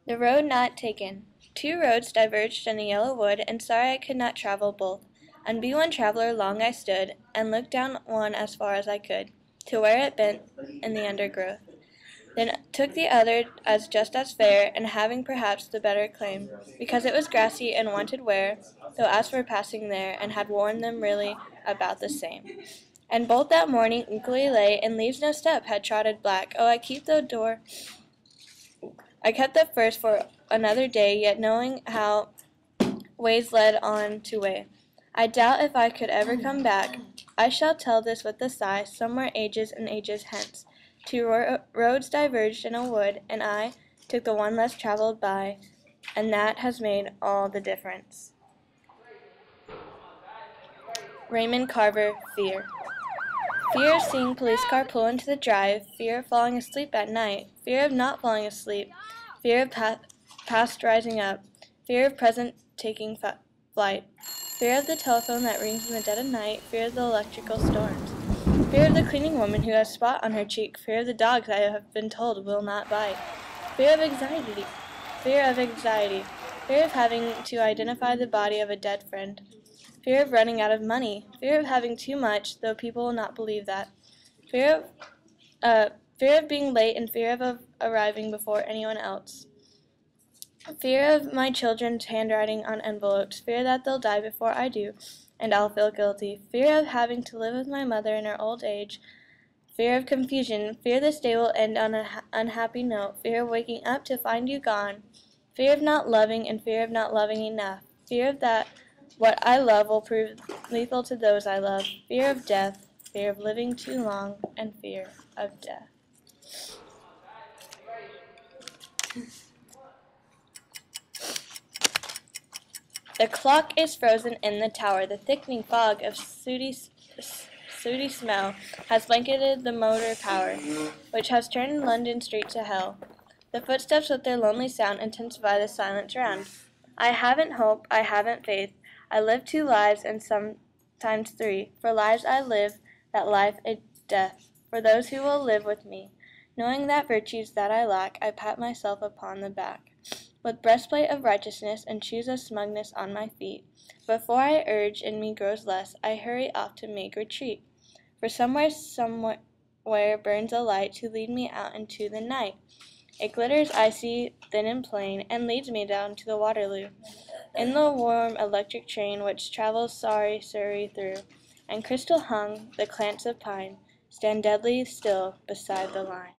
The road not taken. 2 roads diverged in a yellow wood, and sorry I could not travel both. On one traveler long I stood, and looked down one as far as I could, to where it bent in the undergrowth. Then took the other as just as fair, and having perhaps the better claim, because it was grassy and wanted wear, though as for passing there, and had worn them really about the same. And both that morning equally lay, and leaves no step had trodden black. Oh, I kept the first for another day, yet knowing how ways led on to way. I doubt if I could ever come back. I shall tell this with a sigh, somewhere ages and ages hence. 2 roads diverged in a wood, and I took the one less traveled by, and that has made all the difference. Raymond Carver, Fear. Fear of seeing police car pull into the drive, fear of falling asleep at night, fear of not falling asleep, fear of past rising up, fear of present taking flight, fear of the telephone that rings in the dead of night, fear of the electrical storms, fear of the cleaning woman who has a spot on her cheek, fear of the dogs I have been told will not bite, fear of anxiety, fear of having to identify the body of a dead friend, fear of running out of money, fear of having too much, though people will not believe that, fear of being late, and fear of arriving before anyone else, fear of my children's handwriting on envelopes, fear that they'll die before I do, and I'll feel guilty, fear of having to live with my mother in her old age, fear of confusion, fear this day will end on an unhappy note, fear of waking up to find you gone, fear of not loving, and fear of not loving enough, fear of that what I love will prove lethal to those I love, fear of death, fear of living too long, and fear of death. The clock is frozen in the tower. The thickening fog of sooty smell has blanketed the motor power, which has turned London street to hell. The footsteps with their lonely sound intensify the silence round. I haven't hope, I haven't faith. I live 2 lives and sometimes 3. For lives I live, that life a death, for those who will live with me. Knowing that virtues that I lack, I pat myself upon the back, with breastplate of righteousness and shoes of smugness on my feet. Before I urge in me grows less, I hurry off to make retreat. For somewhere burns a light to lead me out into the night. It glitters icy, thin and plain, and leads me down to the Waterloo, in the warm electric train which travels sorry Surrey through, and crystal hung, the clans of pine stand deadly still beside the line.